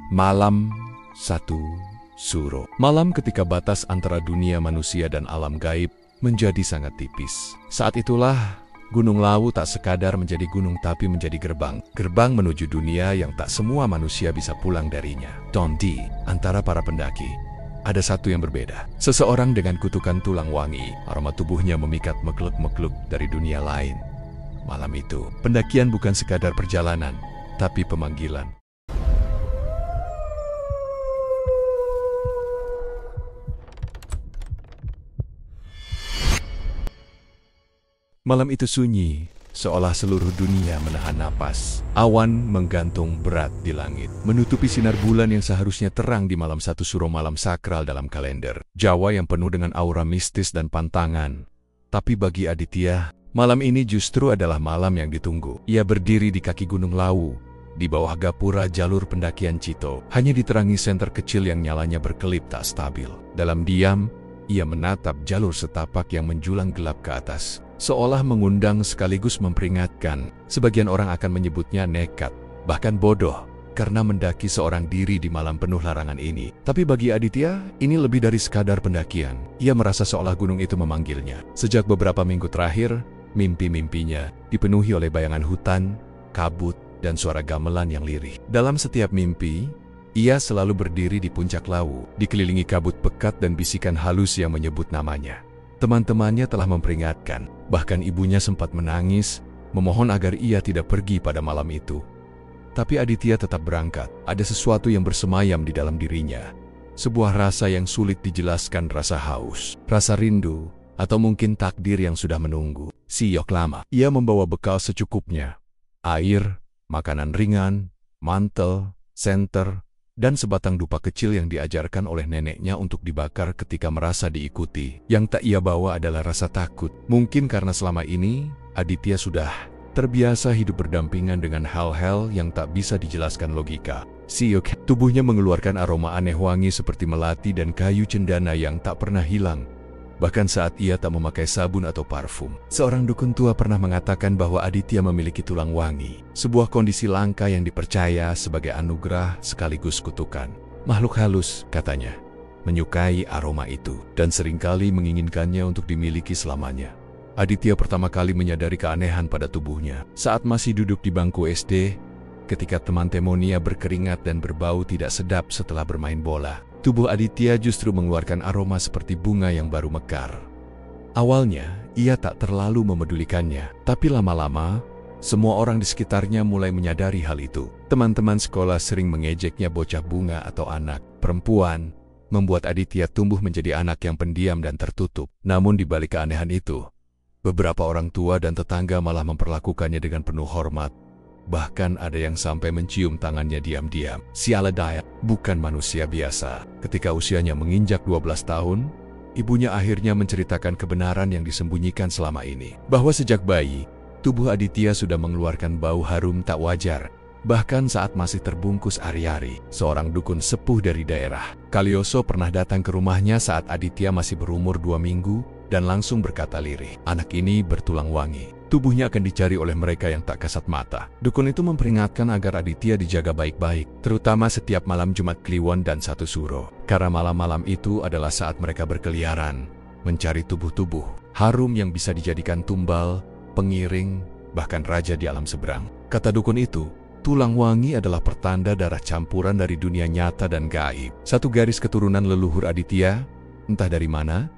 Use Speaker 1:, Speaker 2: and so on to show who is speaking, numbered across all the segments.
Speaker 1: Malam 1 Suro. Malam ketika batas antara dunia manusia dan alam gaib menjadi sangat tipis. Saat itulah Gunung Lawu tak sekadar menjadi gunung tapi menjadi gerbang. Gerbang menuju dunia yang tak semua manusia bisa pulang darinya. Di antara para pendaki, ada satu yang berbeda. Seseorang dengan kutukan tulang wangi, aroma tubuhnya memikat mekluk-mekluk dari dunia lain. Malam itu, pendakian bukan sekadar perjalanan, tapi pemanggilan. Malam itu sunyi, seolah seluruh dunia menahan napas. Awan menggantung berat di langit, menutupi sinar bulan yang seharusnya terang di malam 1 Suro, malam sakral dalam kalender Jawa yang penuh dengan aura mistis dan pantangan. Tapi bagi Aditya, malam ini justru adalah malam yang ditunggu. Ia berdiri di kaki Gunung Lawu, di bawah gapura jalur pendakian Cito, hanya diterangi senter kecil yang nyalanya berkelip tak stabil. Dalam diam, ia menatap jalur setapak yang menjulang gelap ke atas, seolah mengundang sekaligus memperingatkan. Sebagian orang akan menyebutnya nekat, bahkan bodoh, karena mendaki seorang diri di malam penuh larangan ini. Tapi bagi Aditya, ini lebih dari sekadar pendakian. Ia merasa seolah gunung itu memanggilnya. Sejak beberapa minggu terakhir, mimpi-mimpinya dipenuhi oleh bayangan hutan, kabut, dan suara gamelan yang lirih. Dalam setiap mimpi, ia selalu berdiri di puncak Lawu, dikelilingi kabut pekat dan bisikan halus yang menyebut namanya. Teman-temannya telah memperingatkan, bahkan ibunya sempat menangis, memohon agar ia tidak pergi pada malam itu. Tapi Aditya tetap berangkat. Ada sesuatu yang bersemayam di dalam dirinya. Sebuah rasa yang sulit dijelaskan, rasa haus, rasa rindu, atau mungkin takdir yang sudah menunggu. Siok lama. Ia membawa bekal secukupnya. Air, makanan ringan, mantel, senter, dan sebatang dupa kecil yang diajarkan oleh neneknya untuk dibakar ketika merasa diikuti. Yang tak ia bawa adalah rasa takut. Mungkin karena selama ini, Aditya sudah terbiasa hidup berdampingan dengan hal-hal yang tak bisa dijelaskan logika. Siok, tubuhnya mengeluarkan aroma aneh wangi seperti melati dan kayu cendana yang tak pernah hilang. Bahkan saat ia tak memakai sabun atau parfum. Seorang dukun tua pernah mengatakan bahwa Aditya memiliki tulang wangi, sebuah kondisi langka yang dipercaya sebagai anugerah sekaligus kutukan. Makhluk halus, katanya, menyukai aroma itu dan seringkali menginginkannya untuk dimiliki selamanya. Aditya pertama kali menyadari keanehan pada tubuhnya saat masih duduk di bangku SD, ketika teman temonia berkeringat dan berbau tidak sedap setelah bermain bola. Tubuh Aditya justru mengeluarkan aroma seperti bunga yang baru mekar. Awalnya, ia tak terlalu memedulikannya, tapi lama-lama, semua orang di sekitarnya mulai menyadari hal itu. Teman-teman sekolah sering mengejeknya bocah bunga atau anak perempuan, membuat Aditya tumbuh menjadi anak yang pendiam dan tertutup. Namun di balik keanehan itu, beberapa orang tua dan tetangga malah memperlakukannya dengan penuh hormat. Bahkan ada yang sampai mencium tangannya diam-diam. Si Aladaya bukan manusia biasa. Ketika usianya menginjak 12 tahun, ibunya akhirnya menceritakan kebenaran yang disembunyikan selama ini. Bahwa sejak bayi, tubuh Aditya sudah mengeluarkan bau harum tak wajar. Bahkan saat masih terbungkus ari-ari, seorang dukun sepuh dari daerah Kalioso pernah datang ke rumahnya saat Aditya masih berumur 2 minggu dan langsung berkata lirih, "Anak ini bertulang wangi. Tubuhnya akan dicari oleh mereka yang tak kasat mata." Dukun itu memperingatkan agar Aditya dijaga baik-baik, terutama setiap malam Jumat Kliwon dan 1 Suro. Karena malam-malam itu adalah saat mereka berkeliaran, mencari tubuh-tubuh harum yang bisa dijadikan tumbal, pengiring, bahkan raja di alam seberang. Kata dukun itu, tulang wangi adalah pertanda darah campuran dari dunia nyata dan gaib. Satu garis keturunan leluhur Aditya, entah dari mana,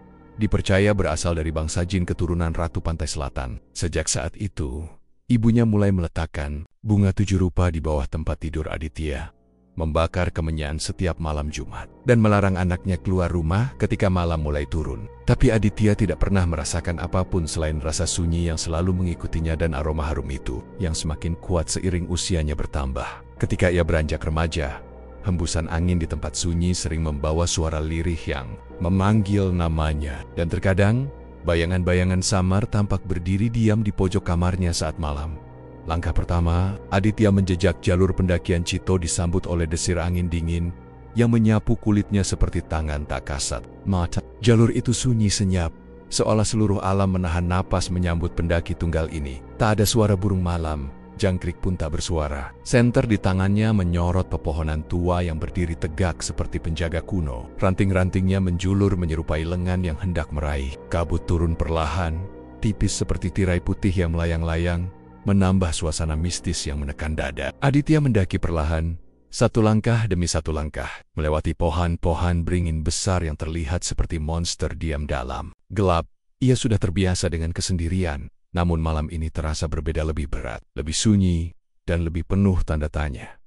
Speaker 1: dipercaya berasal dari bangsa jin keturunan Ratu Pantai Selatan. Sejak saat itu, ibunya mulai meletakkan bunga 7 rupa di bawah tempat tidur Aditya, membakar kemenyan setiap malam Jumat, dan melarang anaknya keluar rumah ketika malam mulai turun. Tapi Aditya tidak pernah merasakan apapun selain rasa sunyi yang selalu mengikutinya dan aroma harum itu yang semakin kuat seiring usianya bertambah. Ketika ia beranjak remaja, hembusan angin di tempat sunyi sering membawa suara lirih yang memanggil namanya. Dan terkadang, bayangan-bayangan samar tampak berdiri diam di pojok kamarnya saat malam. Langkah pertama, Aditya menjejak jalur pendakian Cito disambut oleh desir angin dingin yang menyapu kulitnya seperti tangan tak kasat mata. Jalur itu sunyi senyap, seolah seluruh alam menahan napas menyambut pendaki tunggal ini. Tak ada suara burung malam, jangkrik pun tak bersuara. Senter di tangannya menyorot pepohonan tua yang berdiri tegak seperti penjaga kuno. Ranting-rantingnya menjulur menyerupai lengan yang hendak meraih. Kabut turun perlahan, tipis seperti tirai putih yang melayang-layang, menambah suasana mistis yang menekan dada. Aditya mendaki perlahan, satu langkah demi satu langkah, melewati pohon-pohon beringin besar yang terlihat seperti monster diam dalam. Gelap, ia sudah terbiasa dengan kesendirian. Namun malam ini terasa berbeda, lebih berat, lebih sunyi, dan lebih penuh tanda tanya.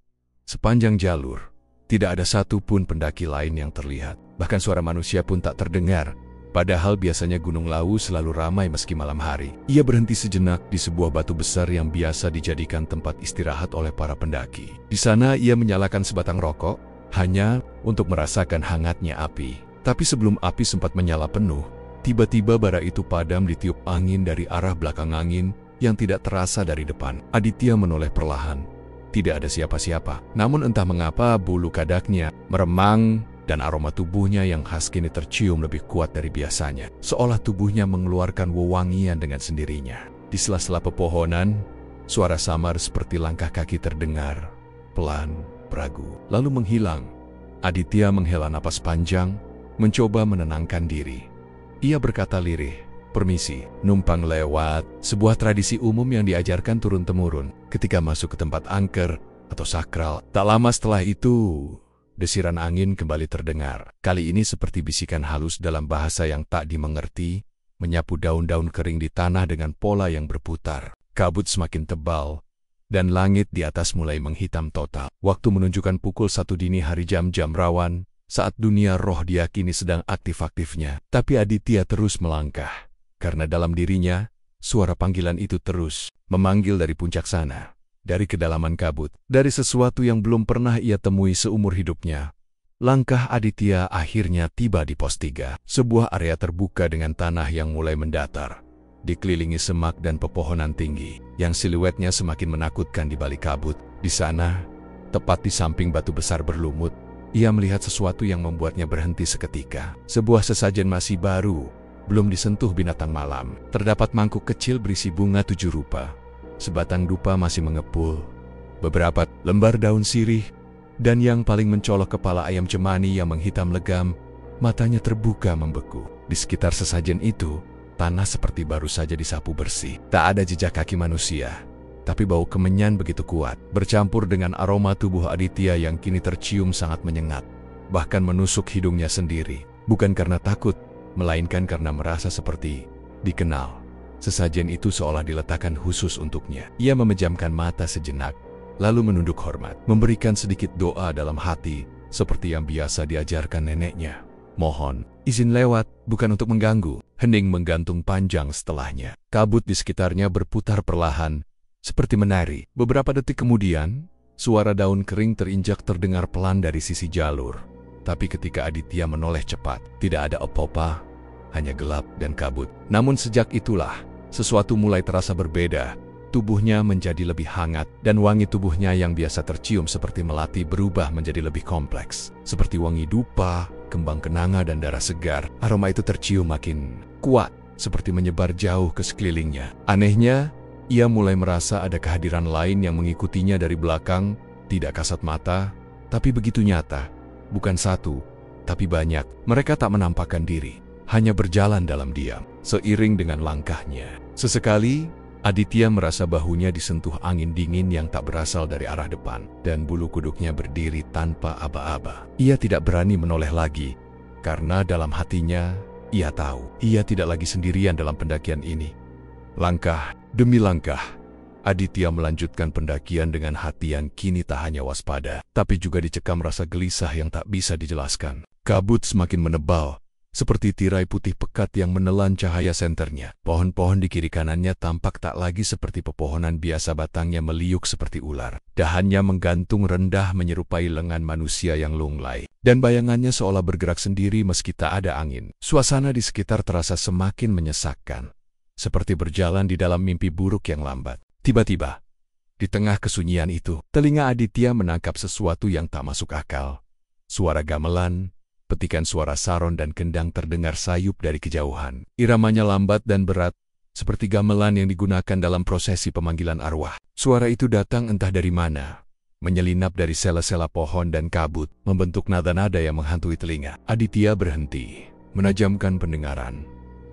Speaker 1: Sepanjang jalur, tidak ada satu pun pendaki lain yang terlihat. Bahkan suara manusia pun tak terdengar. Padahal biasanya Gunung Lawu selalu ramai meski malam hari. Ia berhenti sejenak di sebuah batu besar yang biasa dijadikan tempat istirahat oleh para pendaki. Di sana ia menyalakan sebatang rokok, hanya untuk merasakan hangatnya api. Tapi sebelum api sempat menyala penuh, tiba-tiba bara itu padam ditiup angin dari arah belakang angin yang tidak terasa dari depan. Aditya menoleh perlahan. Tidak ada siapa-siapa. Namun entah mengapa bulu kadaknya meremang dan aroma tubuhnya yang khas kini tercium lebih kuat dari biasanya. Seolah tubuhnya mengeluarkan wewangian dengan sendirinya. Di sela-sela pepohonan, suara samar seperti langkah kaki terdengar. Pelan, beragu, lalu menghilang. Aditya menghela napas panjang, mencoba menenangkan diri. Ia berkata lirih, "Permisi, numpang lewat." Sebuah tradisi umum yang diajarkan turun-temurun ketika masuk ke tempat angker atau sakral. Tak lama setelah itu, desiran angin kembali terdengar. Kali ini seperti bisikan halus dalam bahasa yang tak dimengerti, menyapu daun-daun kering di tanah dengan pola yang berputar. Kabut semakin tebal, dan langit di atas mulai menghitam total. Waktu menunjukkan pukul 1 dini hari, jam-jam rawan, saat dunia roh diyakini sedang aktif-aktifnya. Tapi Aditya terus melangkah, karena dalam dirinya, suara panggilan itu terus memanggil dari puncak sana, dari kedalaman kabut, dari sesuatu yang belum pernah ia temui seumur hidupnya. Langkah Aditya akhirnya tiba di pos 3, sebuah area terbuka dengan tanah yang mulai mendatar, dikelilingi semak dan pepohonan tinggi, yang siluetnya semakin menakutkan di balik kabut. Di sana, tepat di samping batu besar berlumut, ia melihat sesuatu yang membuatnya berhenti seketika. Sebuah sesajen masih baru, belum disentuh binatang malam. Terdapat mangkuk kecil berisi bunga 7 rupa. Sebatang dupa masih mengepul. Beberapa lembar daun sirih. Dan yang paling mencolok kepala ayam cemani yang menghitam legam. Matanya terbuka membeku. Di sekitar sesajen itu, tanah seperti baru saja disapu bersih. Tak ada jejak kaki manusia. Tapi bau kemenyan begitu kuat, bercampur dengan aroma tubuh Aditya yang kini tercium sangat menyengat, bahkan menusuk hidungnya sendiri. Bukan karena takut, melainkan karena merasa seperti dikenal. Sesajen itu seolah diletakkan khusus untuknya. Ia memejamkan mata sejenak, lalu menunduk hormat, memberikan sedikit doa dalam hati, seperti yang biasa diajarkan neneknya. "Mohon izin lewat, bukan untuk mengganggu." Hening menggantung panjang setelahnya. Kabut di sekitarnya berputar perlahan, seperti menari. Beberapa detik kemudian, suara daun kering terinjak terdengar pelan dari sisi jalur. Tapi ketika Aditya menoleh cepat, tidak ada apa-apa, hanya gelap dan kabut. Namun sejak itulah, sesuatu mulai terasa berbeda. Tubuhnya menjadi lebih hangat, dan wangi tubuhnya yang biasa tercium seperti melati berubah menjadi lebih kompleks. Seperti wangi dupa, kembang kenanga, dan darah segar. Aroma itu tercium makin kuat, seperti menyebar jauh ke sekelilingnya. Anehnya, ia mulai merasa ada kehadiran lain yang mengikutinya dari belakang, tidak kasat mata, tapi begitu nyata. Bukan satu, tapi banyak. Mereka tak menampakkan diri, hanya berjalan dalam diam, seiring dengan langkahnya. Sesekali, Aditya merasa bahunya disentuh angin dingin yang tak berasal dari arah depan, dan bulu kuduknya berdiri tanpa aba-aba. Ia tidak berani menoleh lagi, karena dalam hatinya, ia tahu, ia tidak lagi sendirian dalam pendakian ini. Langkah demi langkah, Aditya melanjutkan pendakian dengan hati yang kini tak hanya waspada, tapi juga dicekam rasa gelisah yang tak bisa dijelaskan. Kabut semakin menebal, seperti tirai putih pekat yang menelan cahaya senternya. Pohon-pohon di kiri kanannya tampak tak lagi seperti pepohonan biasa, batangnya meliuk seperti ular. Dahannya menggantung rendah menyerupai lengan manusia yang lunglai, dan bayangannya seolah bergerak sendiri meski tak ada angin. Suasana di sekitar terasa semakin menyesakkan, seperti berjalan di dalam mimpi buruk yang lambat. Tiba-tiba, di tengah kesunyian itu, telinga Aditya menangkap sesuatu yang tak masuk akal. Suara gamelan, petikan suara saron dan kendang terdengar sayup dari kejauhan. Iramanya lambat dan berat, seperti gamelan yang digunakan dalam prosesi pemanggilan arwah. Suara itu datang entah dari mana, menyelinap dari sela-sela pohon dan kabut, membentuk nada-nada yang menghantui telinga. Aditya berhenti, menajamkan pendengaran,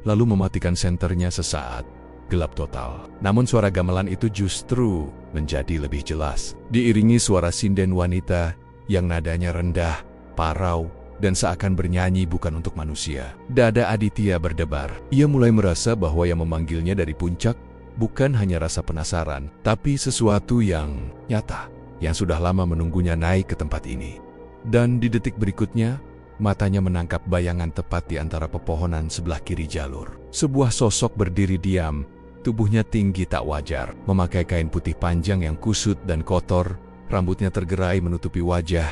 Speaker 1: lalu mematikan senternya sesaat. Gelap total. Namun suara gamelan itu justru menjadi lebih jelas, diiringi suara sinden wanita yang nadanya rendah, parau, dan seakan bernyanyi bukan untuk manusia. Dada Aditya berdebar. Ia mulai merasa bahwa yang memanggilnya dari puncak bukan hanya rasa penasaran, tapi sesuatu yang nyata, yang sudah lama menunggunya naik ke tempat ini. Dan di detik berikutnya, matanya menangkap bayangan tepat di antara pepohonan sebelah kiri jalur. Sebuah sosok berdiri diam, tubuhnya tinggi tak wajar, memakai kain putih panjang yang kusut dan kotor, rambutnya tergerai menutupi wajah.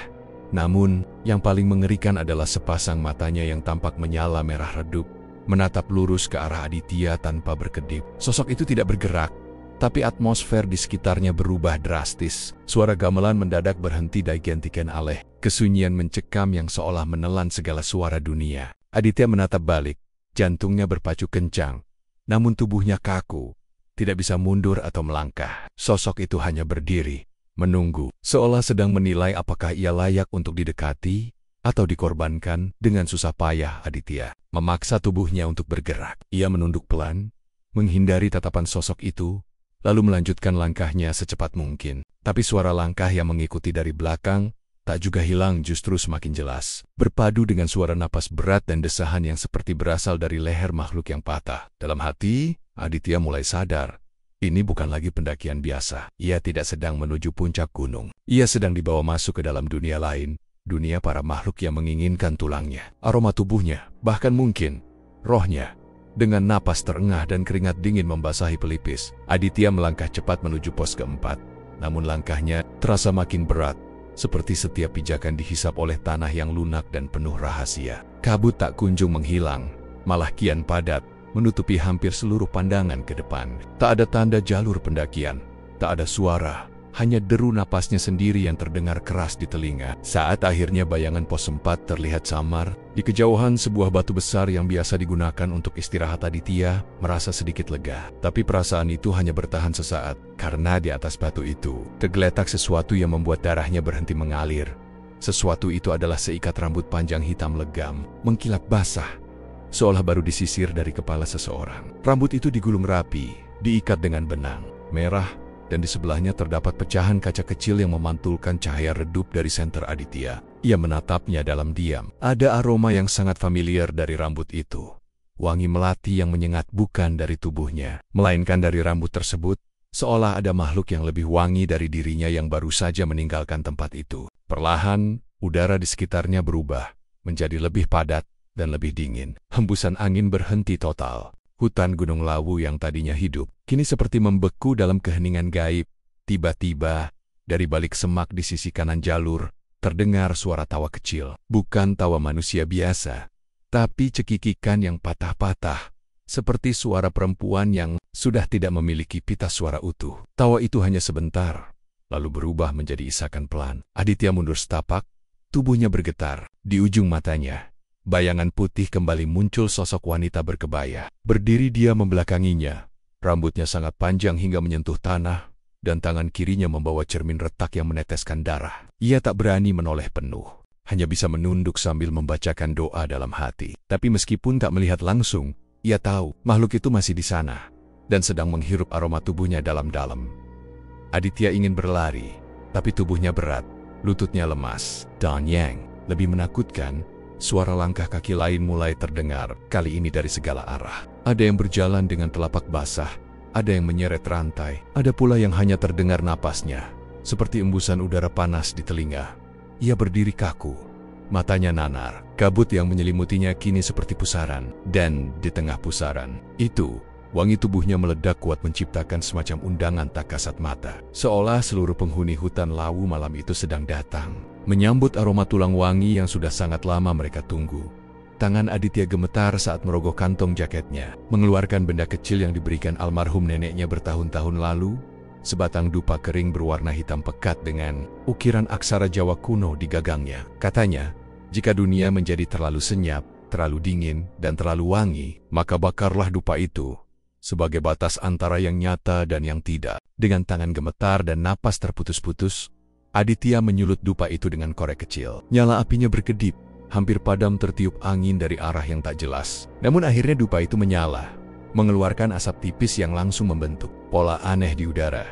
Speaker 1: Namun, yang paling mengerikan adalah sepasang matanya yang tampak menyala merah redup, menatap lurus ke arah Aditya tanpa berkedip. Sosok itu tidak bergerak, tapi atmosfer di sekitarnya berubah drastis. Suara gamelan mendadak berhenti dan gantikan oleh kesunyian mencekam yang seolah menelan segala suara dunia. Aditya menatap balik, jantungnya berpacu kencang, namun tubuhnya kaku, tidak bisa mundur atau melangkah. Sosok itu hanya berdiri, menunggu, seolah sedang menilai apakah ia layak untuk didekati atau dikorbankan. Dengan susah payah Aditya memaksa tubuhnya untuk bergerak. Ia menunduk pelan, menghindari tatapan sosok itu, lalu melanjutkan langkahnya secepat mungkin. Tapi suara langkah yang mengikuti dari belakang tak juga hilang, justru semakin jelas, berpadu dengan suara napas berat dan desahan yang seperti berasal dari leher makhluk yang patah. Dalam hati, Aditya mulai sadar, ini bukan lagi pendakian biasa. Ia tidak sedang menuju puncak gunung. Ia sedang dibawa masuk ke dalam dunia lain, dunia para makhluk yang menginginkan tulangnya, aroma tubuhnya, bahkan mungkin rohnya. Dengan napas terengah dan keringat dingin membasahi pelipis, Aditya melangkah cepat menuju pos keempat. Namun langkahnya terasa makin berat, seperti setiap pijakan dihisap oleh tanah yang lunak dan penuh rahasia. Kabut tak kunjung menghilang, malah kian padat, menutupi hampir seluruh pandangan ke depan. Tak ada tanda jalur pendakian, tak ada suara, hanya deru napasnya sendiri yang terdengar keras di telinga. Saat akhirnya bayangan pos 4 terlihat samar, di kejauhan sebuah batu besar yang biasa digunakan untuk istirahat, Aditya merasa sedikit lega. Tapi perasaan itu hanya bertahan sesaat, karena di atas batu itu tergeletak sesuatu yang membuat darahnya berhenti mengalir. Sesuatu itu adalah seikat rambut panjang hitam legam, mengkilap basah, seolah baru disisir dari kepala seseorang. Rambut itu digulung rapi, diikat dengan benang merah, dan di sebelahnya terdapat pecahan kaca kecil yang memantulkan cahaya redup dari senter Aditya. Ia menatapnya dalam diam. Ada aroma yang sangat familiar dari rambut itu. Wangi melati yang menyengat bukan dari tubuhnya, melainkan dari rambut tersebut, seolah ada makhluk yang lebih wangi dari dirinya yang baru saja meninggalkan tempat itu. Perlahan, udara di sekitarnya berubah, menjadi lebih padat dan lebih dingin. Hembusan angin berhenti total. Hutan Gunung Lawu yang tadinya hidup, kini seperti membeku dalam keheningan gaib. Tiba-tiba, dari balik semak di sisi kanan jalur, terdengar suara tawa kecil. Bukan tawa manusia biasa, tapi cekikikan yang patah-patah, seperti suara perempuan yang sudah tidak memiliki pita suara utuh. Tawa itu hanya sebentar, lalu berubah menjadi isakan pelan. Aditya mundur setapak, tubuhnya bergetar. Di ujung matanya, bayangan putih kembali muncul. Sosok wanita berkebaya. Berdiri dia membelakanginya. Rambutnya sangat panjang hingga menyentuh tanah, dan tangan kirinya membawa cermin retak yang meneteskan darah. Ia tak berani menoleh penuh, hanya bisa menunduk sambil membacakan doa dalam hati. Tapi meskipun tak melihat langsung, ia tahu makhluk itu masih di sana, dan sedang menghirup aroma tubuhnya dalam-dalam. Aditya ingin berlari, tapi tubuhnya berat, lututnya lemas. Dan yang lebih menakutkan, suara langkah kaki lain mulai terdengar, kali ini dari segala arah. Ada yang berjalan dengan telapak basah, ada yang menyeret rantai, ada pula yang hanya terdengar napasnya, seperti embusan udara panas di telinga. Ia berdiri kaku, matanya nanar, kabut yang menyelimutinya kini seperti pusaran. Dan di tengah pusaran itu, wangi tubuhnya meledak kuat menciptakan semacam undangan tak kasat mata. Seolah seluruh penghuni hutan Lawu malam itu sedang datang, menyambut aroma tulang wangi yang sudah sangat lama mereka tunggu. Tangan Aditya gemetar saat merogoh kantong jaketnya, mengeluarkan benda kecil yang diberikan almarhum neneknya bertahun-tahun lalu, sebatang dupa kering berwarna hitam pekat dengan ukiran aksara Jawa kuno di gagangnya. Katanya, jika dunia menjadi terlalu senyap, terlalu dingin, dan terlalu wangi, maka bakarlah dupa itu, sebagai batas antara yang nyata dan yang tidak. Dengan tangan gemetar dan napas terputus-putus, Aditya menyulut dupa itu dengan korek kecil. Nyala apinya berkedip, hampir padam tertiup angin dari arah yang tak jelas. Namun akhirnya dupa itu menyala, mengeluarkan asap tipis yang langsung membentuk pola aneh di udara.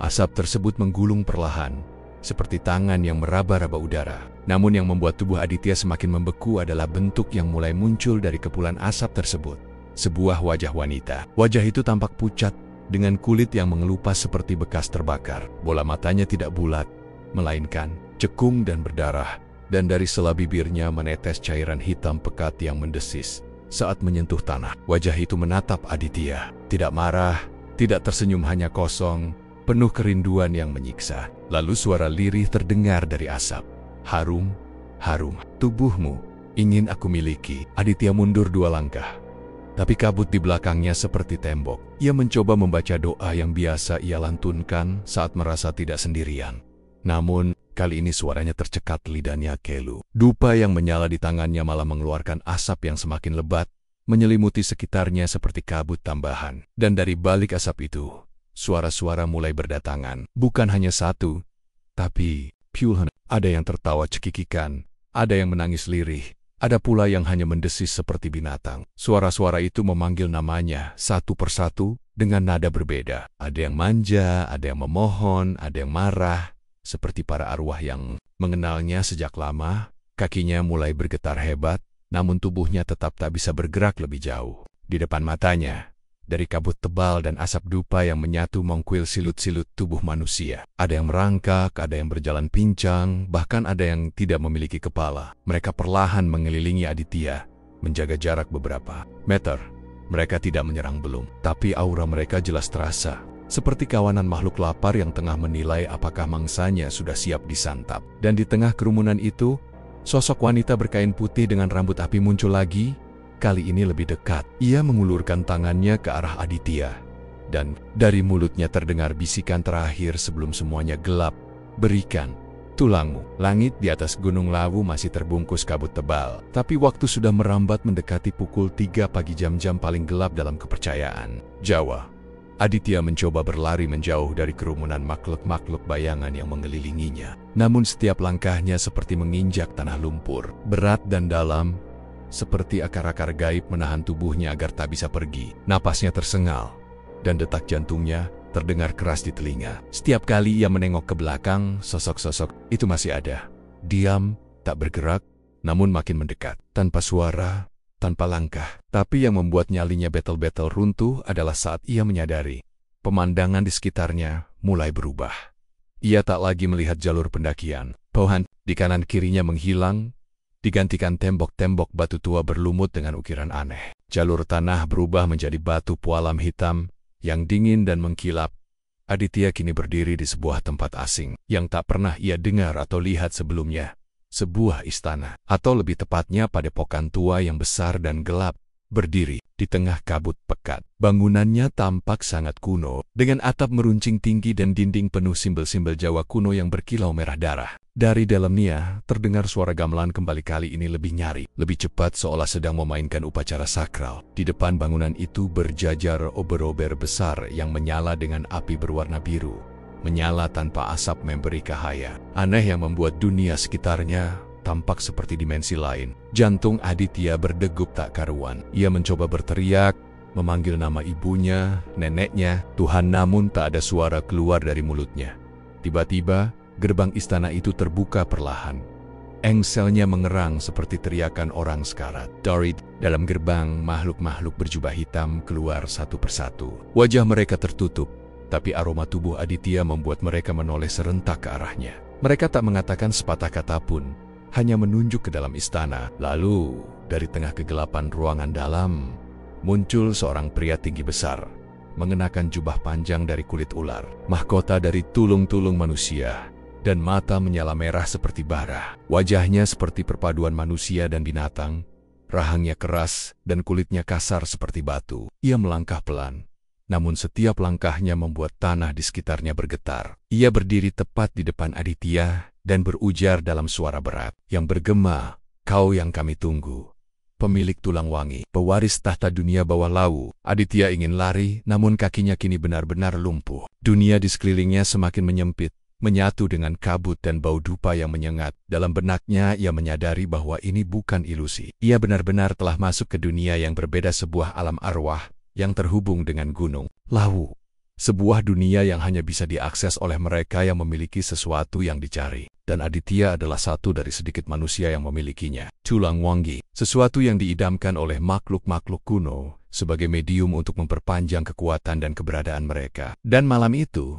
Speaker 1: Asap tersebut menggulung perlahan, seperti tangan yang meraba-raba udara. Namun yang membuat tubuh Aditya semakin membeku adalah bentuk yang mulai muncul dari kepulan asap tersebut. Sebuah wajah wanita. Wajah itu tampak pucat, dengan kulit yang mengelupas seperti bekas terbakar. Bola matanya tidak bulat, melainkan cekung dan berdarah, dan dari sela bibirnya menetes cairan hitam pekat yang mendesis saat menyentuh tanah. Wajah itu menatap Aditya, tidak marah, tidak tersenyum, hanya kosong, penuh kerinduan yang menyiksa. Lalu suara lirih terdengar dari asap. Harum, harum, tubuhmu, ingin aku miliki. Aditya mundur 2 langkah. Tapi kabut di belakangnya seperti tembok. Ia mencoba membaca doa yang biasa ia lantunkan saat merasa tidak sendirian. Namun, kali ini suaranya tercekat, lidahnya kelu. Dupa yang menyala di tangannya malah mengeluarkan asap yang semakin lebat, menyelimuti sekitarnya seperti kabut tambahan. Dan dari balik asap itu, suara-suara mulai berdatangan. Bukan hanya satu, tapi puluhan. Ada yang tertawa cekikikan, ada yang menangis lirih, ada pula yang hanya mendesis seperti binatang. Suara-suara itu memanggil namanya satu persatu dengan nada berbeda. Ada yang manja, ada yang memohon, ada yang marah, seperti para arwah yang mengenalnya sejak lama. Kakinya mulai bergetar hebat, namun tubuhnya tetap tak bisa bergerak lebih jauh. Di depan matanya, dari kabut tebal dan asap dupa yang menyatu mengkuil silut-silut tubuh manusia. Ada yang merangkak, ada yang berjalan pincang, bahkan ada yang tidak memiliki kepala. Mereka perlahan mengelilingi Aditya, menjaga jarak beberapa meter. Mereka tidak menyerang belum, tapi aura mereka jelas terasa, seperti kawanan makhluk lapar yang tengah menilai apakah mangsanya sudah siap disantap. Dan di tengah kerumunan itu, sosok wanita berkain putih dengan rambut api muncul lagi. Kali ini lebih dekat. Ia mengulurkan tangannya ke arah Aditya, dan dari mulutnya terdengar bisikan terakhir sebelum semuanya gelap. Berikan tulangmu. Langit di atas Gunung Lawu masih terbungkus kabut tebal, tapi waktu sudah merambat mendekati pukul 3 pagi, jam-jam paling gelap dalam kepercayaan Jawa. Aditya mencoba berlari menjauh dari kerumunan makhluk-makhluk bayangan yang mengelilinginya. Namun setiap langkahnya seperti menginjak tanah lumpur, berat dan dalam, seperti akar-akar gaib menahan tubuhnya agar tak bisa pergi. Napasnya tersengal, dan detak jantungnya terdengar keras di telinga. Setiap kali ia menengok ke belakang, sosok-sosok itu masih ada. Diam, tak bergerak, namun makin mendekat. Tanpa suara, tanpa langkah. Tapi yang membuat nyalinya betel-betel runtuh adalah saat ia menyadari pemandangan di sekitarnya mulai berubah. Ia tak lagi melihat jalur pendakian. Pohon di kanan kirinya menghilang, digantikan tembok-tembok batu tua berlumut dengan ukiran aneh. Jalur tanah berubah menjadi batu pualam hitam yang dingin dan mengkilap. Aditya kini berdiri di sebuah tempat asing yang tak pernah ia dengar atau lihat sebelumnya. Sebuah istana, atau lebih tepatnya padepokan tua yang besar dan gelap, berdiri di tengah kabut pekat. Bangunannya tampak sangat kuno, dengan atap meruncing tinggi dan dinding penuh simbol-simbol Jawa kuno yang berkilau merah darah. Dari dalamnya, terdengar suara gamelan, kembali kali ini lebih nyaring, lebih cepat, seolah sedang memainkan upacara sakral. Di depan bangunan itu berjajar ober-ober besar yang menyala dengan api berwarna biru. Menyala tanpa asap memberi cahaya aneh yang membuat dunia sekitarnya tampak seperti dimensi lain. Jantung Aditya berdegup tak karuan. Ia mencoba berteriak, memanggil nama ibunya, neneknya, Tuhan, namun tak ada suara keluar dari mulutnya. Tiba-tiba, gerbang istana itu terbuka perlahan. Engselnya mengerang seperti teriakan orang sekarat. Dari dalam gerbang, makhluk-makhluk berjubah hitam keluar satu persatu. Wajah mereka tertutup, tapi aroma tubuh Aditya membuat mereka menoleh serentak ke arahnya. Mereka tak mengatakan sepatah kata pun, hanya menunjuk ke dalam istana. Lalu, dari tengah kegelapan ruangan dalam, muncul seorang pria tinggi besar, mengenakan jubah panjang dari kulit ular, mahkota dari tulung-tulung manusia, dan mata menyala merah seperti bara. Wajahnya seperti perpaduan manusia dan binatang, rahangnya keras dan kulitnya kasar seperti batu. Ia melangkah pelan, namun setiap langkahnya membuat tanah di sekitarnya bergetar. Ia berdiri tepat di depan Aditya dan berujar dalam suara berat yang bergema, "Kau yang kami tunggu, pemilik tulang wangi, pewaris tahta dunia bawah laut. Aditya ingin lari, namun kakinya kini benar-benar lumpuh. Dunia di sekelilingnya semakin menyempit, menyatu dengan kabut dan bau dupa yang menyengat. Dalam benaknya ia menyadari bahwa ini bukan ilusi. Ia benar-benar telah masuk ke dunia yang berbeda, sebuah alam arwah yang terhubung dengan gunung, laut. Sebuah dunia yang hanya bisa diakses oleh mereka yang memiliki sesuatu yang dicari. Dan Aditya adalah satu dari sedikit manusia yang memilikinya. Tulang wangi, sesuatu yang diidamkan oleh makhluk-makhluk kuno sebagai medium untuk memperpanjang kekuatan dan keberadaan mereka. Dan malam itu,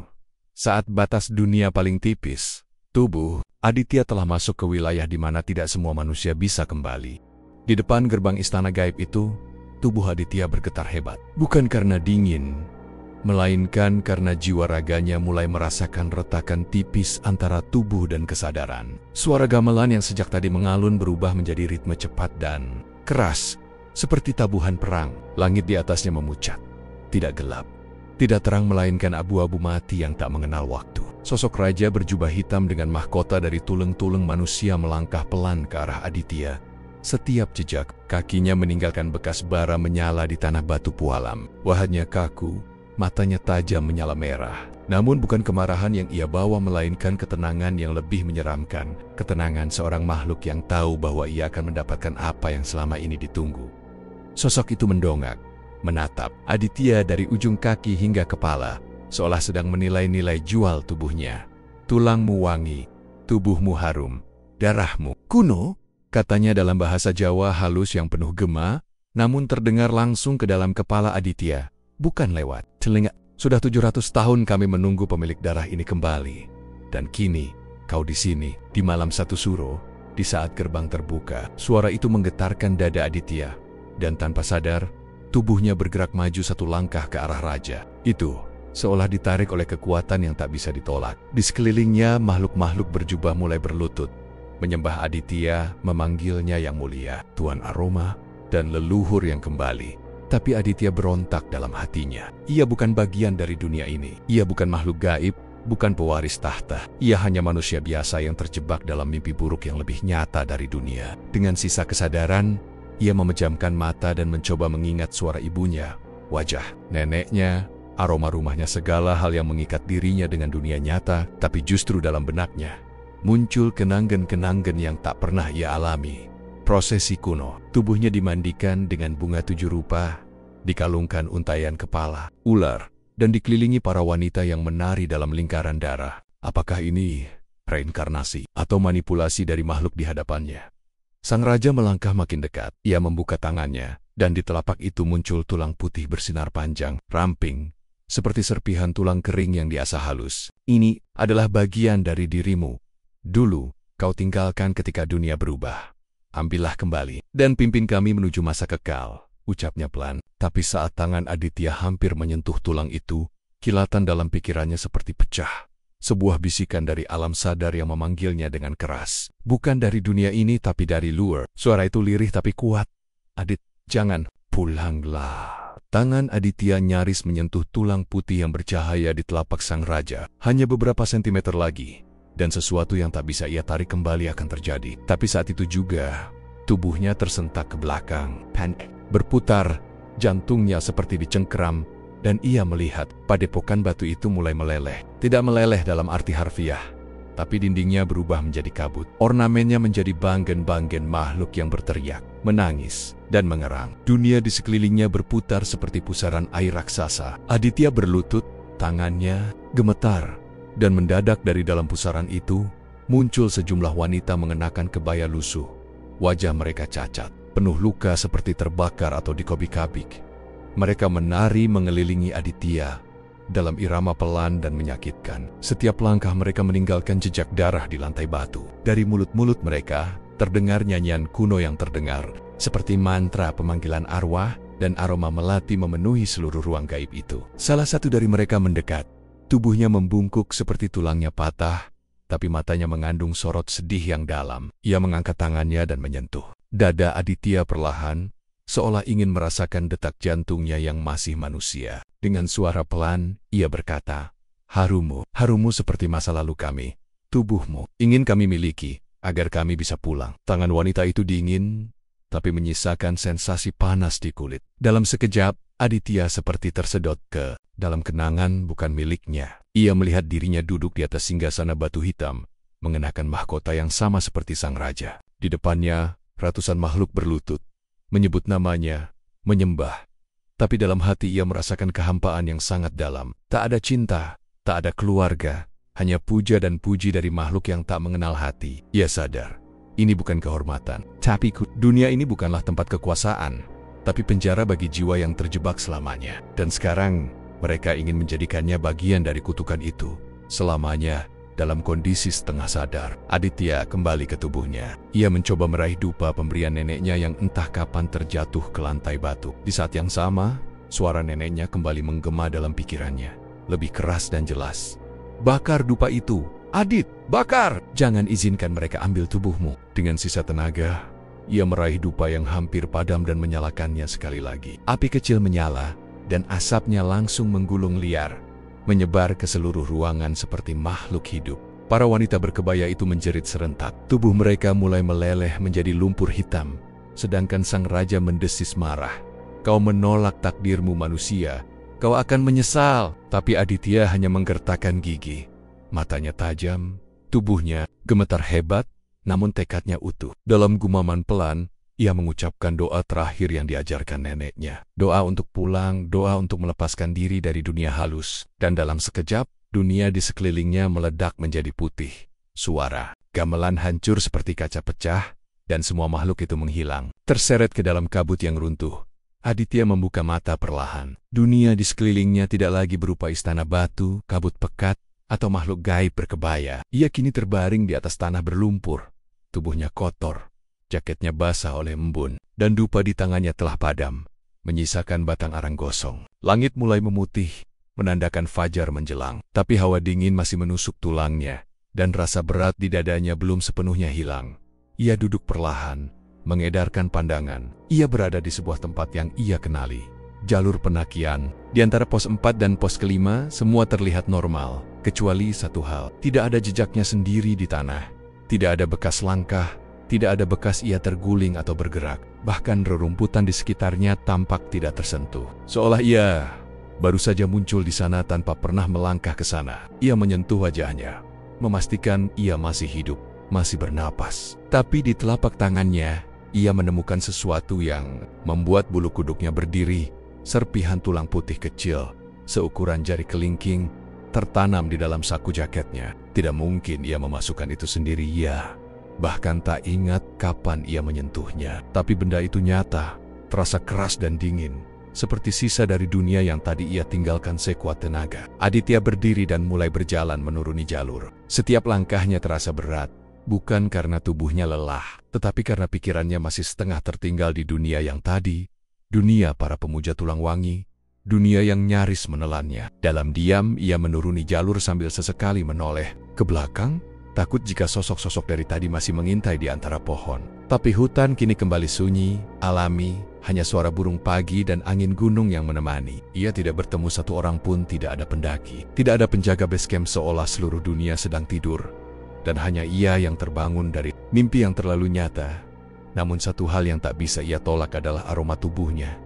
Speaker 1: saat batas dunia paling tipis, tubuh Aditya telah masuk ke wilayah di mana tidak semua manusia bisa kembali. Di depan gerbang istana gaib itu, tubuh Aditya bergetar hebat. Bukan karena dingin, melainkan karena jiwa raganya mulai merasakan retakan tipis antara tubuh dan kesadaran. Suara gamelan yang sejak tadi mengalun berubah menjadi ritme cepat dan keras, seperti tabuhan perang. Langit di atasnya memucat, tidak gelap, tidak terang, melainkan abu-abu mati yang tak mengenal waktu. Sosok raja berjubah hitam dengan mahkota dari tuleng-tuleng manusia melangkah pelan ke arah Aditya. Setiap jejak kakinya meninggalkan bekas bara menyala di tanah batu pualam. Wajahnya kaku, matanya tajam menyala merah. Namun bukan kemarahan yang ia bawa, melainkan ketenangan yang lebih menyeramkan. Ketenangan seorang makhluk yang tahu bahwa ia akan mendapatkan apa yang selama ini ditunggu. Sosok itu mendongak, menatap Aditya dari ujung kaki hingga kepala, seolah sedang menilai-nilai jual tubuhnya. Tulangmu wangi, tubuhmu harum, darahmu kuno, katanya dalam bahasa Jawa halus yang penuh gema, namun terdengar langsung ke dalam kepala Aditya. Bukan lewat telinga. Sudah 700 tahun kami menunggu pemilik darah ini kembali. Dan kini, kau di sini, di malam satu suro, di saat gerbang terbuka. Suara itu menggetarkan dada Aditya. Dan tanpa sadar, tubuhnya bergerak maju satu langkah ke arah raja. Itu, seolah ditarik oleh kekuatan yang tak bisa ditolak. Di sekelilingnya, makhluk-makhluk berjubah mulai berlutut, menyembah Aditya, memanggilnya yang mulia, Tuan Aroma, dan leluhur yang kembali. Tapi Aditya berontak dalam hatinya. Ia bukan bagian dari dunia ini. Ia bukan makhluk gaib, bukan pewaris tahta. Ia hanya manusia biasa yang terjebak dalam mimpi buruk yang lebih nyata dari dunia. Dengan sisa kesadaran, ia memejamkan mata dan mencoba mengingat suara ibunya, wajah neneknya, aroma rumahnya, segala hal yang mengikat dirinya dengan dunia nyata. Tapi justru dalam benaknya muncul kenangan-kenangan yang tak pernah ia alami. Prosesi kuno, tubuhnya dimandikan dengan bunga 7 rupa, dikalungkan untayan kepala ular, dan dikelilingi para wanita yang menari dalam lingkaran darah. Apakah ini reinkarnasi atau manipulasi dari makhluk di hadapannya? Sang raja melangkah makin dekat. Ia membuka tangannya, dan di telapak itu muncul tulang putih bersinar panjang, ramping, seperti serpihan tulang kering yang diasah halus. Ini adalah bagian dari dirimu. Dulu, kau tinggalkan ketika dunia berubah. Ambillah kembali, dan pimpin kami menuju masa kekal, ucapnya pelan. Tapi saat tangan Aditya hampir menyentuh tulang itu, kilatan dalam pikirannya seperti pecah. Sebuah bisikan dari alam sadar yang memanggilnya dengan keras. Bukan dari dunia ini, tapi dari luar. Suara itu lirih tapi kuat. Adit, jangan, pulanglah. Tangan Aditya nyaris menyentuh tulang putih yang bercahaya di telapak sang raja. Hanya beberapa sentimeter lagi, dan sesuatu yang tak bisa ia tarik kembali akan terjadi. Tapi saat itu juga, tubuhnya tersentak ke belakang. Panik berputar, jantungnya seperti dicengkeram, dan ia melihat padepokan batu itu mulai meleleh. Tidak meleleh dalam arti harfiah, tapi dindingnya berubah menjadi kabut. Ornamennya menjadi banggen-banggen makhluk yang berteriak, menangis, dan mengerang. Dunia di sekelilingnya berputar seperti pusaran air raksasa. Aditya berlutut, tangannya gemetar. Dan mendadak dari dalam pusaran itu, muncul sejumlah wanita mengenakan kebaya lusuh. Wajah mereka cacat, penuh luka seperti terbakar atau dikobik-kabik. Mereka menari mengelilingi Aditya dalam irama pelan dan menyakitkan. Setiap langkah mereka meninggalkan jejak darah di lantai batu. Dari mulut-mulut mereka, terdengar nyanyian kuno yang terdengar, seperti mantra pemanggilan arwah, dan aroma melati memenuhi seluruh ruang gaib itu. Salah satu dari mereka mendekat. Tubuhnya membungkuk seperti tulangnya patah, tapi matanya mengandung sorot sedih yang dalam. Ia mengangkat tangannya dan menyentuh dada Aditya perlahan, seolah ingin merasakan detak jantungnya yang masih manusia. Dengan suara pelan, ia berkata, harumu seperti masa lalu kami. Tubuhmu ingin kami miliki, agar kami bisa pulang. Tangan wanita itu dingin, tapi menyisakan sensasi panas di kulit. Dalam sekejap, Aditya seperti tersedot ke dalam kenangan bukan miliknya. Ia melihat dirinya duduk di atas singgasana batu hitam, mengenakan mahkota yang sama seperti sang raja. Di depannya, ratusan makhluk berlutut, menyebut namanya, menyembah. Tapi dalam hati ia merasakan kehampaan yang sangat dalam. Tak ada cinta, tak ada keluarga, hanya puja dan puji dari makhluk yang tak mengenal hati. Ia sadar, ini bukan kehormatan. Tapi dunia ini bukanlah tempat kekuasaan, tapi penjara bagi jiwa yang terjebak selamanya. Dan sekarang, mereka ingin menjadikannya bagian dari kutukan itu. Selamanya, dalam kondisi setengah sadar, Aditya kembali ke tubuhnya. Ia mencoba meraih dupa pemberian neneknya yang entah kapan terjatuh ke lantai batu. Di saat yang sama, suara neneknya kembali menggema dalam pikirannya, lebih keras dan jelas. "Bakar dupa itu! Adit, bakar! Jangan izinkan mereka ambil tubuhmu." Dengan sisa tenaga, ia meraih dupa yang hampir padam dan menyalakannya sekali lagi. Api kecil menyala, dan asapnya langsung menggulung liar, menyebar ke seluruh ruangan seperti makhluk hidup. Para wanita berkebaya itu menjerit serentak. Tubuh mereka mulai meleleh menjadi lumpur hitam, sedangkan sang raja mendesis marah. "Kau menolak takdirmu manusia, kau akan menyesal." Tapi Aditya hanya menggertakkan gigi. Matanya tajam, tubuhnya gemetar hebat, namun tekadnya utuh. Dalam gumaman pelan, ia mengucapkan doa terakhir yang diajarkan neneknya. Doa untuk pulang, doa untuk melepaskan diri dari dunia halus. Dan dalam sekejap, dunia di sekelilingnya meledak menjadi putih. Suara gamelan hancur seperti kaca pecah, dan semua makhluk itu menghilang. Terseret ke dalam kabut yang runtuh, Aditya membuka mata perlahan. Dunia di sekelilingnya tidak lagi berupa istana batu, kabut pekat, atau makhluk gaib berkebaya. Ia kini terbaring di atas tanah berlumpur. Tubuhnya kotor, jaketnya basah oleh embun, dan dupa di tangannya telah padam, menyisakan batang arang gosong. Langit mulai memutih, menandakan fajar menjelang. Tapi hawa dingin masih menusuk tulangnya, dan rasa berat di dadanya belum sepenuhnya hilang. Ia duduk perlahan, mengedarkan pandangan. Ia berada di sebuah tempat yang ia kenali. Jalur pendakian. Di antara pos 4 dan pos kelima, semua terlihat normal, kecuali satu hal. Tidak ada jejaknya sendiri di tanah. Tidak ada bekas langkah. Tidak ada bekas ia terguling atau bergerak. Bahkan rerumputan di sekitarnya tampak tidak tersentuh. Seolah ia baru saja muncul di sana tanpa pernah melangkah ke sana. Ia menyentuh wajahnya, memastikan ia masih hidup, masih bernapas. Tapi di telapak tangannya, ia menemukan sesuatu yang membuat bulu kuduknya berdiri. Serpihan tulang putih kecil, seukuran jari kelingking, tertanam di dalam saku jaketnya. Tidak mungkin ia memasukkan itu sendiri. Ia bahkan tak ingat kapan ia menyentuhnya. Tapi benda itu nyata, terasa keras dan dingin, seperti sisa dari dunia yang tadi ia tinggalkan sekuat tenaga. Aditya berdiri dan mulai berjalan menuruni jalur. Setiap langkahnya terasa berat, bukan karena tubuhnya lelah, tetapi karena pikirannya masih setengah tertinggal di dunia yang tadi, dunia para pemuja tulang wangi, dunia yang nyaris menelannya. Dalam diam, ia menuruni jalur sambil sesekali menoleh ke belakang, takut jika sosok-sosok dari tadi masih mengintai di antara pohon. Tapi hutan kini kembali sunyi, alami, hanya suara burung pagi dan angin gunung yang menemani. Ia tidak bertemu satu orang pun, tidak ada pendaki, tidak ada penjaga base camp, seolah seluruh dunia sedang tidur. Dan hanya ia yang terbangun dari mimpi yang terlalu nyata. Namun satu hal yang tak bisa ia tolak adalah aroma tubuhnya.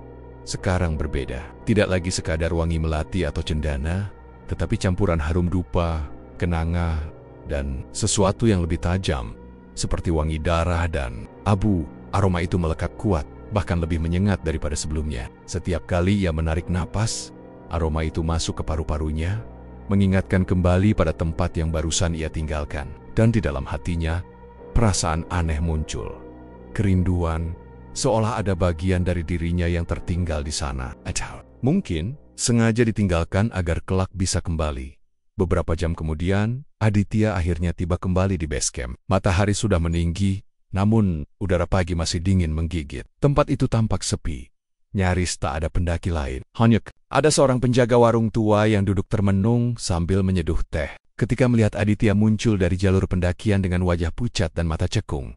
Speaker 1: Sekarang berbeda, tidak lagi sekadar wangi melati atau cendana, tetapi campuran harum dupa, kenanga, dan sesuatu yang lebih tajam, seperti wangi darah dan abu. Aroma itu melekat kuat, bahkan lebih menyengat daripada sebelumnya. Setiap kali ia menarik napas, aroma itu masuk ke paru-parunya, mengingatkan kembali pada tempat yang barusan ia tinggalkan. Dan di dalam hatinya, perasaan aneh muncul. Kerinduan, seolah ada bagian dari dirinya yang tertinggal di sana. Atau mungkin sengaja ditinggalkan agar kelak bisa kembali. Beberapa jam kemudian, Aditya akhirnya tiba kembali di base camp. Matahari sudah meninggi, namun udara pagi masih dingin menggigit. Tempat itu tampak sepi. Nyaris tak ada pendaki lain. Hanya ada seorang penjaga warung tua yang duduk termenung sambil menyeduh teh. Ketika melihat Aditya muncul dari jalur pendakian dengan wajah pucat dan mata cekung,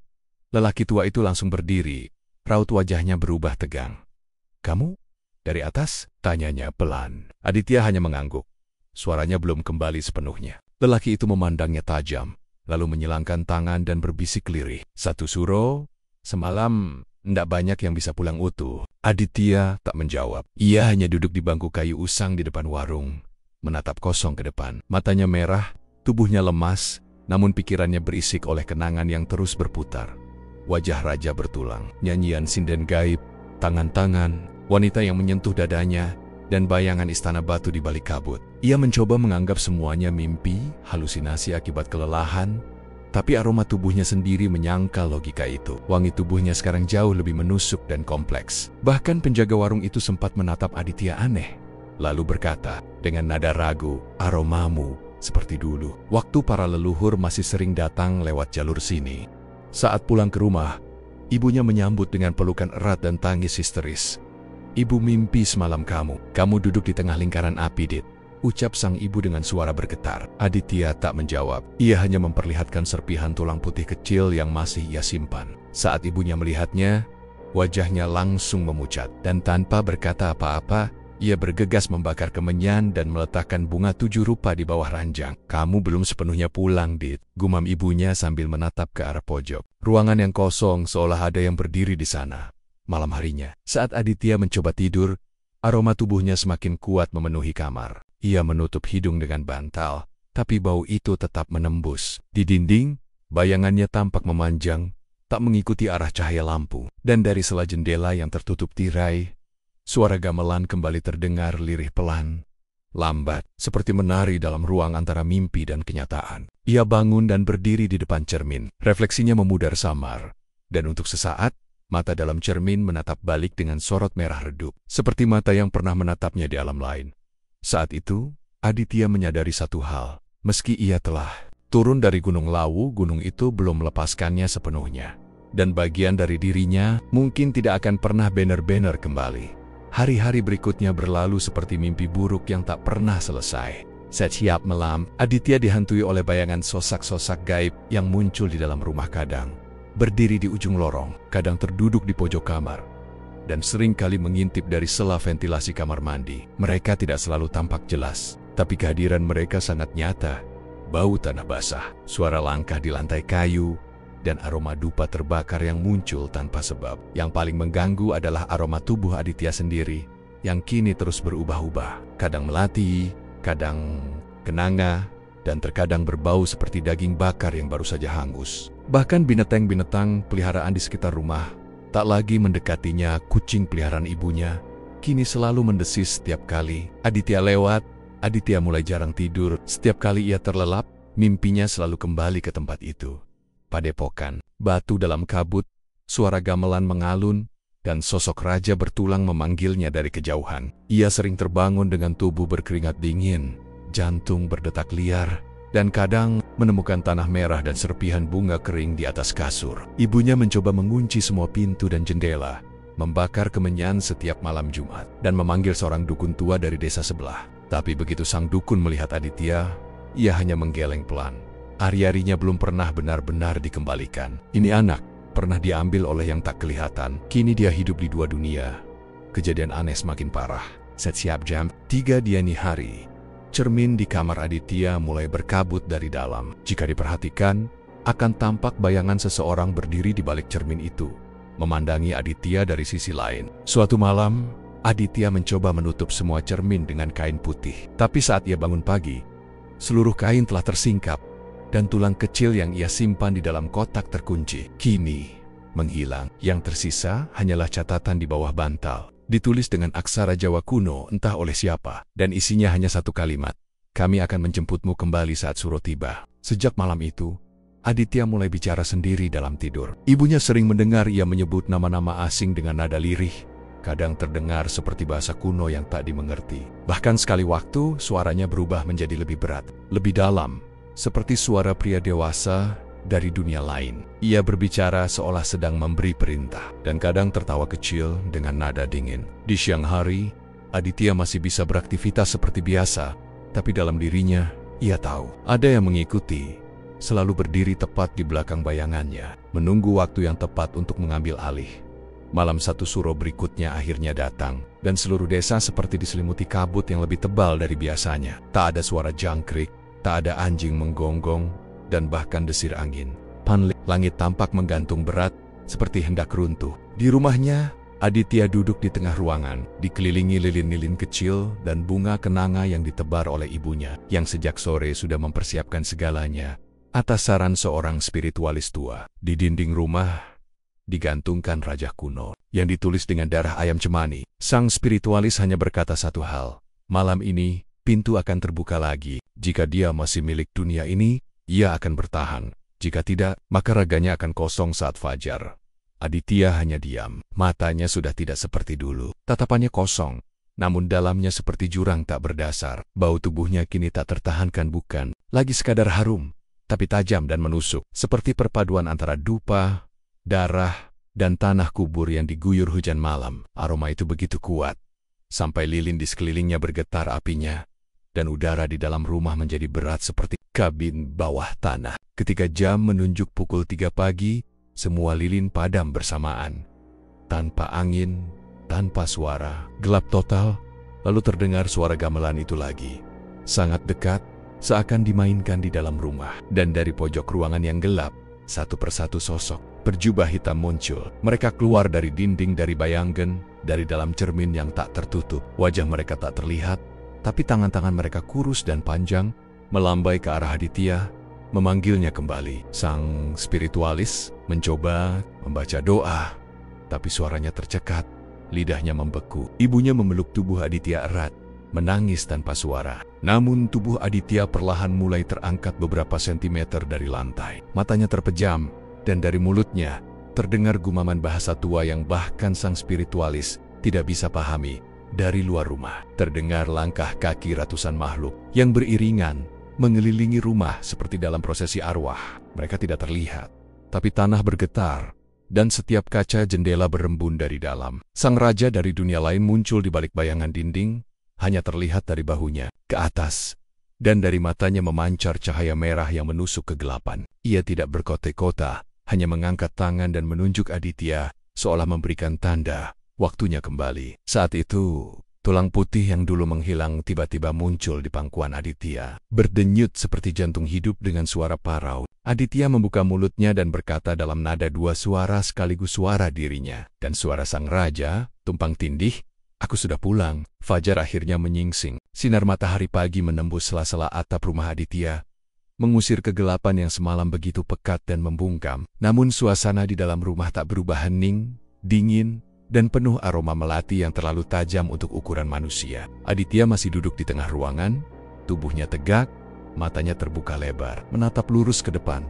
Speaker 1: lelaki tua itu langsung berdiri. Raut wajahnya berubah tegang. "Kamu? Dari atas?" tanyanya pelan. Aditya hanya mengangguk. Suaranya belum kembali sepenuhnya. Lelaki itu memandangnya tajam, lalu menyilangkan tangan dan berbisik lirih. "Satu suro, semalam ndak banyak yang bisa pulang utuh. Aditya tak menjawab. Ia hanya duduk di bangku kayu usang di depan warung, menatap kosong ke depan. Matanya merah, tubuhnya lemas, namun pikirannya berisik oleh kenangan yang terus berputar. Wajah raja bertulang, nyanyian sinden gaib, tangan-tangan, wanita yang menyentuh dadanya, dan bayangan istana batu di balik kabut. Ia mencoba menganggap semuanya mimpi, halusinasi akibat kelelahan, tapi aroma tubuhnya sendiri menyangkal logika itu. Wangi tubuhnya sekarang jauh lebih menusuk dan kompleks. Bahkan penjaga warung itu sempat menatap Aditya aneh, lalu berkata dengan nada ragu, "Aromamu seperti dulu, waktu para leluhur masih sering datang lewat jalur sini." Saat pulang ke rumah, ibunya menyambut dengan pelukan erat dan tangis histeris. "Ibu mimpi semalam kamu duduk di tengah lingkaran api, Dit," ucap sang ibu dengan suara bergetar. Aditya tak menjawab. Ia hanya memperlihatkan serpihan tulang putih kecil yang masih ia simpan. Saat ibunya melihatnya, wajahnya langsung memucat. Dan tanpa berkata apa-apa, ia bergegas membakar kemenyan dan meletakkan bunga 7 rupa di bawah ranjang. "Kamu belum sepenuhnya pulang, Dit," gumam ibunya sambil menatap ke arah pojok. Ruangan yang kosong seolah ada yang berdiri di sana. Malam harinya, saat Aditya mencoba tidur, aroma tubuhnya semakin kuat memenuhi kamar. Ia menutup hidung dengan bantal, tapi bau itu tetap menembus. Di dinding, bayangannya tampak memanjang, tak mengikuti arah cahaya lampu. Dan dari sela jendela yang tertutup tirai, suara gamelan kembali terdengar lirih pelan, lambat, seperti menari dalam ruang antara mimpi dan kenyataan. Ia bangun dan berdiri di depan cermin. Refleksinya memudar samar, dan untuk sesaat, mata dalam cermin menatap balik dengan sorot merah redup, seperti mata yang pernah menatapnya di alam lain. Saat itu, Aditya menyadari satu hal. Meski ia telah turun dari Gunung Lawu, gunung itu belum melepaskannya sepenuhnya. Dan bagian dari dirinya mungkin tidak akan pernah benar-benar kembali. Hari-hari berikutnya berlalu seperti mimpi buruk yang tak pernah selesai. Setiap malam, Aditya dihantui oleh bayangan sosok-sosok gaib yang muncul di dalam rumah. Kadang berdiri di ujung lorong, kadang terduduk di pojok kamar, dan sering kali mengintip dari sela ventilasi kamar mandi. Mereka tidak selalu tampak jelas, tapi kehadiran mereka sangat nyata. Bau tanah basah, suara langkah di lantai kayu, dan aroma dupa terbakar yang muncul tanpa sebab. Yang paling mengganggu adalah aroma tubuh Aditya sendiri, yang kini terus berubah-ubah. Kadang melati, kadang kenanga, dan terkadang berbau seperti daging bakar yang baru saja hangus. Bahkan binatang-binatang peliharaan di sekitar rumah tak lagi mendekatinya. Kucing peliharaan ibunya kini selalu mendesis setiap kali Aditya lewat. Aditya mulai jarang tidur. Setiap kali ia terlelap, mimpinya selalu kembali ke tempat itu. Padepokan, batu dalam kabut, suara gamelan mengalun, dan sosok raja bertulang memanggilnya dari kejauhan. Ia sering terbangun dengan tubuh berkeringat dingin, jantung berdetak liar, dan kadang menemukan tanah merah dan serpihan bunga kering di atas kasur. Ibunya mencoba mengunci semua pintu dan jendela, membakar kemenyan setiap malam Jumat, dan memanggil seorang dukun tua dari desa sebelah. Tapi begitu sang dukun melihat Aditya, ia hanya menggeleng pelan. Ari-arinya belum pernah benar-benar dikembalikan. Ini anak pernah diambil oleh yang tak kelihatan. Kini dia hidup di 2 dunia. Kejadian aneh semakin parah. Setiap jam 3 dini hari, cermin di kamar Aditya mulai berkabut dari dalam. Jika diperhatikan, akan tampak bayangan seseorang berdiri di balik cermin itu, memandangi Aditya dari sisi lain. Suatu malam, Aditya mencoba menutup semua cermin dengan kain putih. Tapi saat ia bangun pagi, seluruh kain telah tersingkap, dan tulang kecil yang ia simpan di dalam kotak terkunci kini menghilang. Yang tersisa hanyalah catatan di bawah bantal, ditulis dengan aksara Jawa kuno entah oleh siapa, dan isinya hanya satu kalimat: "Kami akan menjemputmu kembali saat Suro tiba." Sejak malam itu, Aditya mulai bicara sendiri dalam tidur. Ibunya sering mendengar ia menyebut nama-nama asing dengan nada lirih, kadang terdengar seperti bahasa kuno yang tak dimengerti. Bahkan sekali waktu, suaranya berubah menjadi lebih berat, lebih dalam, seperti suara pria dewasa dari dunia lain. Ia berbicara seolah sedang memberi perintah, dan kadang tertawa kecil dengan nada dingin. Di siang hari, Aditya masih bisa beraktivitas seperti biasa, tapi dalam dirinya, ia tahu ada yang mengikuti, selalu berdiri tepat di belakang bayangannya, menunggu waktu yang tepat untuk mengambil alih. Malam satu Suro berikutnya akhirnya datang, dan seluruh desa seperti diselimuti kabut yang lebih tebal dari biasanya. Tak ada suara jangkrik, tak ada anjing menggonggong, dan bahkan desir angin. Langit tampak menggantung berat, seperti hendak runtuh. Di rumahnya, Aditya duduk di tengah ruangan, dikelilingi lilin-lilin kecil dan bunga kenanga yang ditebar oleh ibunya, yang sejak sore sudah mempersiapkan segalanya atas saran seorang spiritualis tua. Di dinding rumah digantungkan Raja Kuno yang ditulis dengan darah ayam cemani. Sang spiritualis hanya berkata satu hal, malam ini pintu akan terbuka lagi. Jika dia masih milik dunia ini, ia akan bertahan. Jika tidak, maka raganya akan kosong saat fajar. Aditya hanya diam, matanya sudah tidak seperti dulu. Tatapannya kosong, namun dalamnya seperti jurang tak berdasar. Bau tubuhnya kini tak tertahankan, bukan lagi sekadar harum, tapi tajam dan menusuk, seperti perpaduan antara dupa, darah, dan tanah kubur yang diguyur hujan malam. Aroma itu begitu kuat, sampai lilin di sekelilingnya bergetar apinya, dan udara di dalam rumah menjadi berat seperti kabin bawah tanah. Ketika jam menunjuk pukul 3 pagi, semua lilin padam bersamaan. Tanpa angin, tanpa suara, gelap total, lalu terdengar suara gamelan itu lagi. Sangat dekat, seakan dimainkan di dalam rumah. Dan dari pojok ruangan yang gelap, satu persatu sosok berjubah hitam muncul. Mereka keluar dari dinding, dari bayangan, dari dalam cermin yang tak tertutup. Wajah mereka tak terlihat, tapi tangan-tangan mereka kurus dan panjang, melambai ke arah Aditya, memanggilnya kembali. Sang spiritualis mencoba membaca doa, tapi suaranya tercekat, lidahnya membeku. Ibunya memeluk tubuh Aditya erat, menangis tanpa suara. Namun tubuh Aditya perlahan mulai terangkat beberapa sentimeter dari lantai. Matanya terpejam, dan dari mulutnya terdengar gumaman bahasa tua yang bahkan sang spiritualis tidak bisa pahami. Dari luar rumah terdengar langkah kaki ratusan makhluk yang beriringan mengelilingi rumah seperti dalam prosesi arwah. Mereka tidak terlihat, tapi tanah bergetar, dan setiap kaca jendela berembun dari dalam. Sang raja dari dunia lain muncul di balik bayangan dinding, hanya terlihat dari bahunya ke atas, dan dari matanya memancar cahaya merah yang menusuk kegelapan. Ia tidak berkote-kota, hanya mengangkat tangan dan menunjuk Aditya, seolah memberikan tanda waktunya kembali. Saat itu, tulang putih yang dulu menghilang tiba-tiba muncul di pangkuan Aditya, berdenyut seperti jantung hidup dengan suara parau. Aditya membuka mulutnya dan berkata dalam nada dua suara sekaligus, suara dirinya dan suara sang raja, tumpang tindih, "Aku sudah pulang." Fajar akhirnya menyingsing. Sinar matahari pagi menembus sela-sela atap rumah Aditya, mengusir kegelapan yang semalam begitu pekat dan membungkam. Namun suasana di dalam rumah tak berubah hening, dingin, dan penuh aroma melati yang terlalu tajam untuk ukuran manusia. Aditya masih duduk di tengah ruangan, tubuhnya tegak, matanya terbuka lebar, menatap lurus ke depan,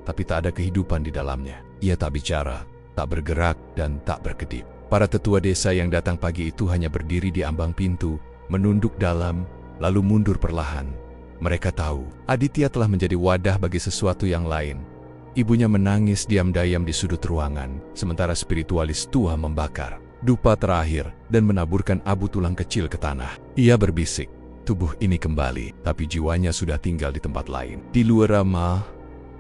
Speaker 1: tapi tak ada kehidupan di dalamnya. Ia tak bicara, tak bergerak, dan tak berkedip. Para tetua desa yang datang pagi itu hanya berdiri di ambang pintu, menunduk dalam, lalu mundur perlahan. Mereka tahu, Aditya telah menjadi wadah bagi sesuatu yang lain. Ibunya menangis diam-diam di sudut ruangan, sementara spiritualis tua membakar dupa terakhir dan menaburkan abu tulang kecil ke tanah. Ia berbisik, tubuh ini kembali, tapi jiwanya sudah tinggal di tempat lain. Di luar rumah,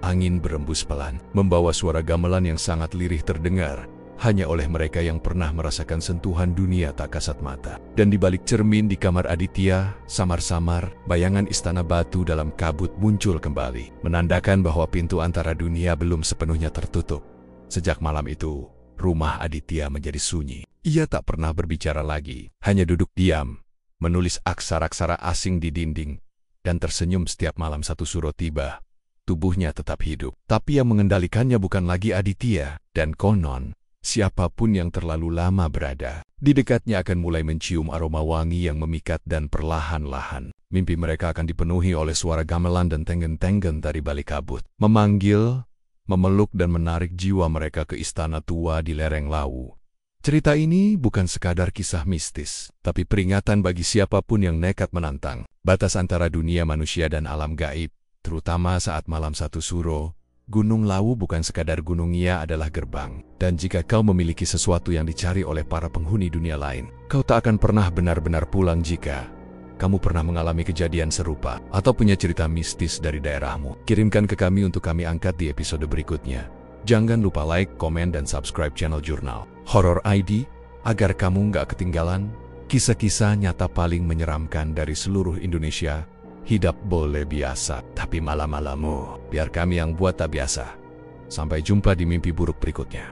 Speaker 1: angin berembus pelan, membawa suara gamelan yang sangat lirih terdengar hanya oleh mereka yang pernah merasakan sentuhan dunia tak kasat mata. Dan di balik cermin di kamar Aditya, samar-samar bayangan istana batu dalam kabut muncul kembali, menandakan bahwa pintu antara dunia belum sepenuhnya tertutup. Sejak malam itu, rumah Aditya menjadi sunyi. Ia tak pernah berbicara lagi, hanya duduk diam, menulis aksara-aksara asing di dinding, dan tersenyum setiap malam satu suro tiba. Tubuhnya tetap hidup, tapi yang mengendalikannya bukan lagi Aditya, dan konon siapapun yang terlalu lama berada di dekatnya akan mulai mencium aroma wangi yang memikat, dan perlahan-lahan mimpi mereka akan dipenuhi oleh suara gamelan dan tenggen-tenggen dari balik kabut, memanggil, memeluk dan menarik jiwa mereka ke istana tua di lereng Lawu. Cerita ini bukan sekadar kisah mistis, tapi peringatan bagi siapapun yang nekat menantang batas antara dunia manusia dan alam gaib, terutama saat malam satu suro. Gunung Lawu bukan sekadar gunung, ia adalah gerbang. Dan jika kau memiliki sesuatu yang dicari oleh para penghuni dunia lain, kau tak akan pernah benar-benar pulang. Jika kamu pernah mengalami kejadian serupa atau punya cerita mistis dari daerahmu, kirimkan ke kami untuk kami angkat di episode berikutnya. Jangan lupa like, komen, dan subscribe channel Jurnal Horor ID agar kamu nggak ketinggalan kisah-kisah nyata paling menyeramkan dari seluruh Indonesia. Hidup boleh biasa, tapi malam-malamu biar kami yang buat tak biasa. Sampai jumpa di mimpi buruk berikutnya.